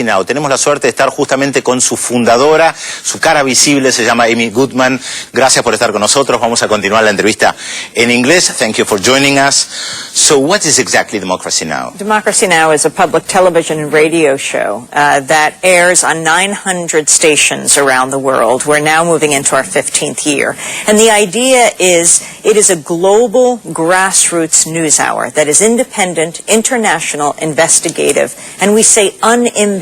Now. Tenemos la suerte de estar justamente con su fundadora, su cara visible se llama Emy Goodman. Gracias por estar con nosotros. Vamos a continuar la entrevista en inglés. Thank you for joining us. So what is exactly Democracy Now? Democracy Now! Is a public television and radio show that airs on 900 stations around the world. We're now moving into our 15th year. And the idea is it is a global grassroots news hour that is independent, international, investigative, and we say unembedded.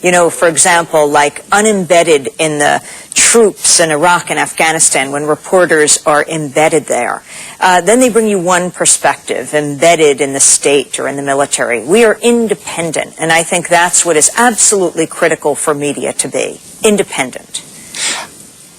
You know, for example, like unembedded in the troops in Iraq and Afghanistan when reporters are embedded there. Then they bring you one perspective, embedded in the state or in the military. We are independent, and I think that's what is absolutely critical for media to be, independent.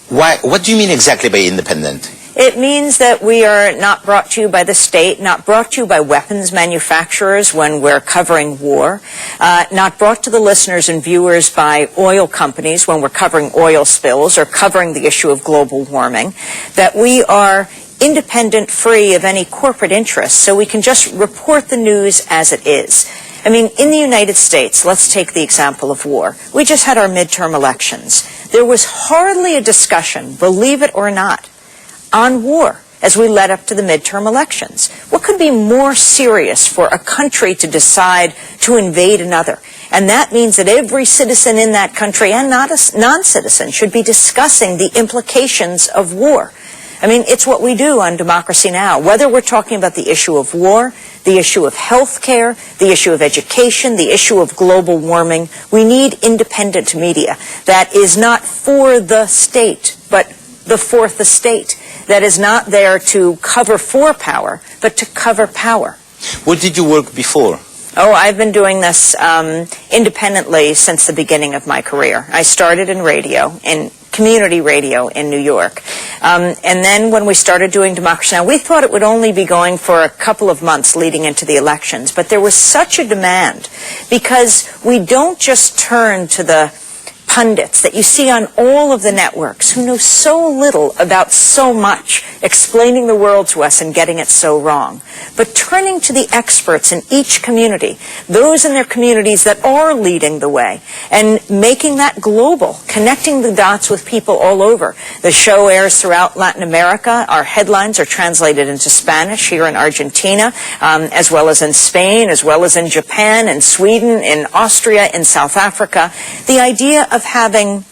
What do you mean exactly by independent? It means that we are not brought to you by the state, not brought to you by weapons manufacturers when we're covering war, not brought to the listeners and viewers by oil companies when we're covering oil spills or covering the issue of global warming, that we are independent, free of any corporate interests, so we can just report the news as it is. I mean, in the United States, let's take the example of war. We just had our midterm elections. There was hardly a discussion, believe it or not, on war as we led up to the midterm elections. What could be more serious for a country to decide to invade another? And that means that every citizen in that country and not a non-citizen should be discussing the implications of war. I mean, it's what we do on Democracy Now! Whether we're talking about the issue of war, the issue of health care, the issue of education, the issue of global warming, we need independent media that is not for the state, but the fourth estate, that is not there to cover for power, but to cover power. Where did you work before? Oh, I've been doing this independently since the beginning of my career. I started in radio, in community radio in New York. And then when we started doing Democracy Now!, we thought it would only be going for a couple of months leading into the elections. But there was such a demand because we don't just turn to the pundits that you see on all of the networks who know so little about so much, explaining the world to us and getting it so wrong. But turning to the experts in each community, those in their communities that are leading the way, and making that global, connecting the dots with people all over. The show airs throughout Latin America. Our headlines are translated into Spanish here in Argentina, as well as in Spain, as well as in Japan, and Sweden, in Austria, in South Africa. The idea of having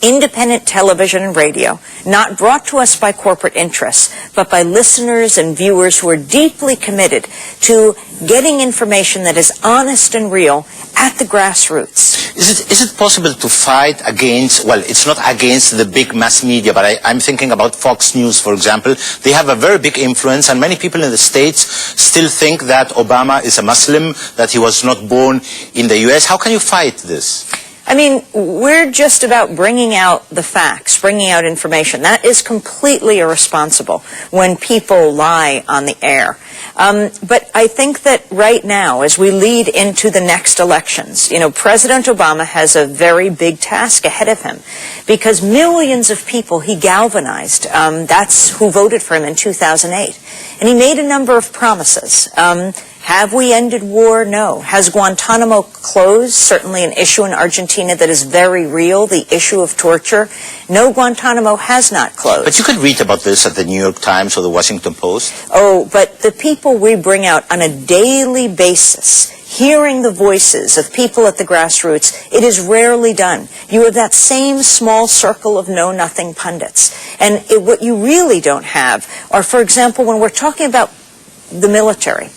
independent television and radio, not brought to us by corporate interests, but by listeners and viewers who are deeply committed to getting information that is honest and real at the grassroots. Is it possible to fight against, well, it's not against the big mass media, but I'm thinking about Fox News, for example. They have a very big influence, and many people in the States still think that Obama is a Muslim, that he was not born in the U.S. How can you fight this? I mean, we're just about bringing out the facts, bringing out information. That is completely irresponsible when people lie on the air. But I think that right now, as we lead into the next elections, you know, President Obama has a very big task ahead of him because millions of people he galvanized, that's who voted for him in 2008. And he made a number of promises. Have we ended war? No. Has Guantanamo closed? Certainly an issue in Argentina that is very real, the issue of torture. No, Guantanamo has not closed. But you could read about this at the New York Times or the Washington Post. Oh, but the people we bring out on a daily basis, hearing the voices of people at the grassroots, it is rarely done. You have that same small circle of know-nothing pundits. And what you really don't have are, for example, when we're talking about the military,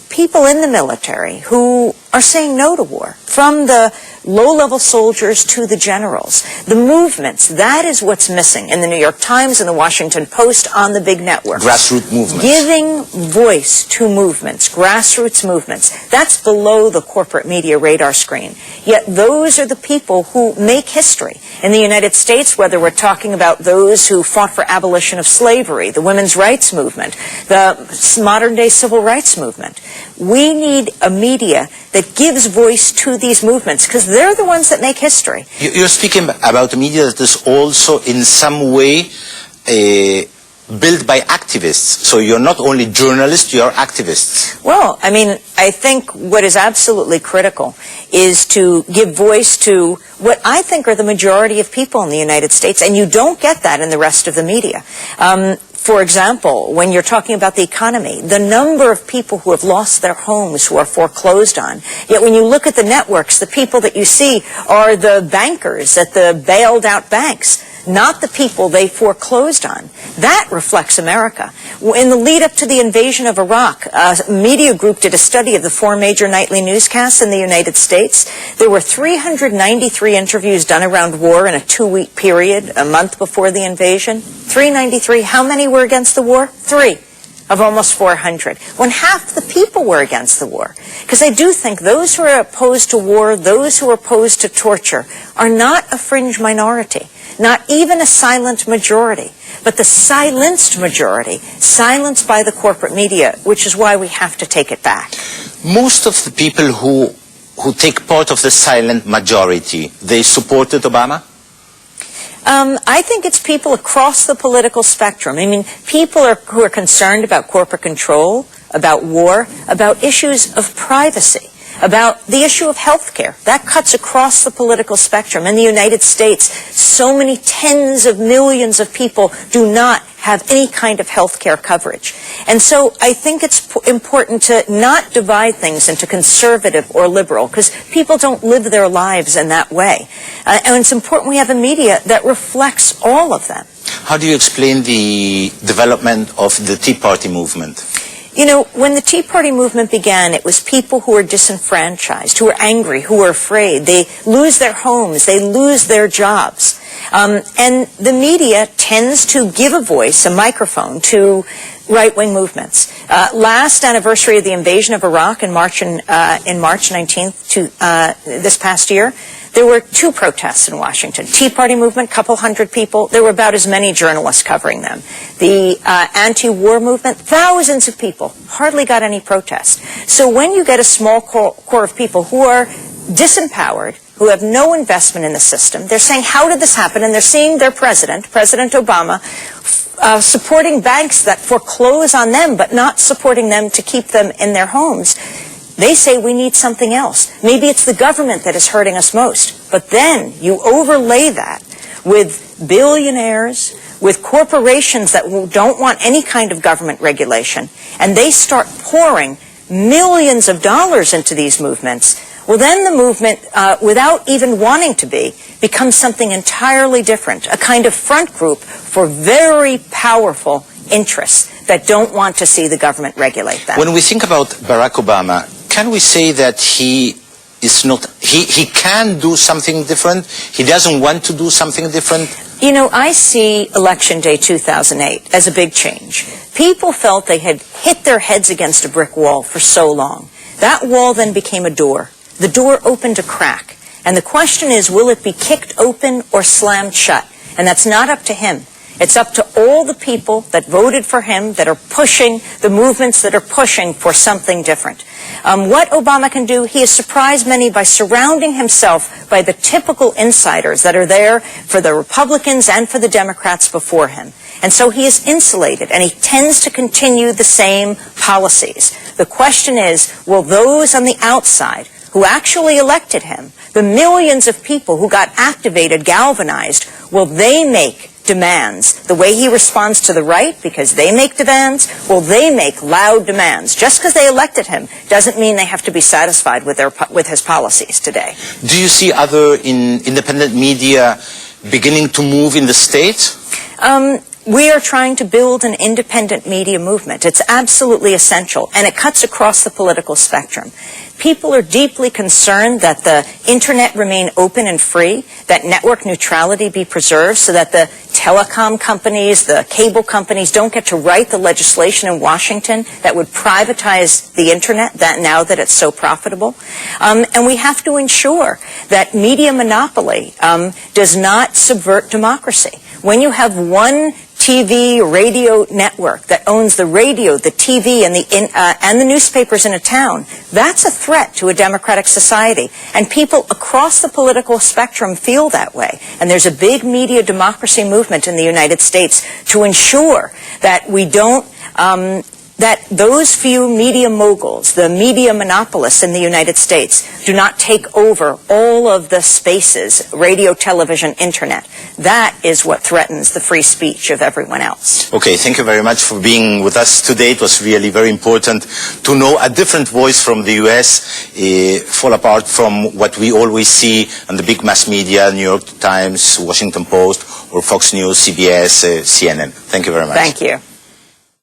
people in the military who are saying no to war, from the low-level soldiers to the generals. The movements, that is what's missing in the New York Times and the Washington Post on the big networks. Grassroots movements. Giving voice to movements, grassroots movements. That's below the corporate media radar screen. Yet those are the people who make history. In the United States, whether we're talking about those who fought for abolition of slavery, the women's rights movement, the modern-day civil rights movement, we need a media that gives voice to these movements, because they're the ones that make history. You're speaking about a media that is also in some way built by activists. So you're not only journalists, you're activists. Well, I mean, I think what is absolutely critical is to give voice to what I think are the majority of people in the United States, and you don't get that in the rest of the media. For example, when you're talking about the economy, the number of people who have lost their homes, who are foreclosed on, yet when you look at the networks, the people that you see are the bankers at the bailed out banks, not the people they foreclosed on. That reflects America. In the lead up to the invasion of Iraq, a media group did a study of the 4 major nightly newscasts in the United States. There were 393 interviews done around war in a 2-week period, a month before the invasion. 393. How many were against the war? 3 of almost 400. When half the people were against the war. Because I do think those who are opposed to war, those who are opposed to torture, are not a fringe minority. Not even a silent majority, but the silenced majority, silenced by the corporate media, which is why we have to take it back. Most of the people who take part of the silent majority, they supported Obama? I think it's people across the political spectrum. I mean, people who are concerned about corporate control, about war, about issues of privacy, about the issue of health care. That cuts across the political spectrum. In the United States, so many tens of millions of people do not have any kind of health care coverage. And so I think it's important to not divide things into conservative or liberal, because people don't live their lives in that way. And it's important we have a media that reflects all of them. How do you explain the development of the Tea Party movement? You know, when the Tea Party movement began, it was people who were disenfranchised, who were angry, who were afraid. They lose their homes, they lose their jobs. And the media tends to give a voice, a microphone, to right-wing movements. Last anniversary of the invasion of Iraq in March 19th this past year, there were 2 protests in Washington. Tea Party movement, couple hundred people. There were about as many journalists covering them. The anti-war movement, thousands of people, hardly got any protests. So when you get a small core of people who are disempowered, who have no investment in the system, they're saying, how did this happen? And they're seeing their president, President Obama, supporting banks that foreclose on them, but not supporting them to keep them in their homes. They say we need something else. Maybe it's the government that is hurting us most. But then you overlay that with billionaires, with corporations that don't want any kind of government regulation, and they start pouring millions of dollars into these movements. Well, then the movement, without even wanting to be, becomes something entirely different, a kind of front group for very powerful interests that don't want to see the government regulate them. When we think about Barack Obama, can we say that he can do something different? He doesn't want to do something different? You know, I see Election Day 2008 as a big change. People felt they had hit their heads against a brick wall for so long. That wall then became a door. The door opened a crack. And the question is, will it be kicked open or slammed shut? And that's not up to him. It's up to all the people that voted for him, that are pushing, the movements that are pushing for something different. What Obama can do, he has surprised many by surrounding himself by the typical insiders that are there for the Republicans and for the Democrats before him. And so he is insulated, and he tends to continue the same policies. The question is, will those on the outside who actually elected him, the millions of people who got activated, galvanized, will they make demands the way he responds to the right because they make demands? Will they make loud demands? Just because they elected him doesn't mean they have to be satisfied with his policies today. Do you see other independent media beginning to move in the States? We are trying to build an independent media movement. It's absolutely essential, and it cuts across the political spectrum. People are deeply concerned that the internet remain open and free, that network neutrality be preserved so that the telecom companies, the cable companies don't get to write the legislation in Washington that would privatize the internet now that it's so profitable. And we have to ensure that media monopoly does not subvert democracy. When you have one TV, radio network that owns the radio, the TV, and the newspapers in a town, that's a threat to a democratic society. And people across the political spectrum feel that way. And there's a big media democracy movement in the United States to ensure that we don't, that those few media moguls, the media monopolists in the United States, do not take over all of the spaces, radio, television, internet. That is what threatens the free speech of everyone else. Okay, thank you very much for being with us today. It was really very important to know a different voice from the U.S., fall apart from what we always see on the big mass media, New York Times, Washington Post, or Fox News, CBS, CNN. Thank you very much. Thank you.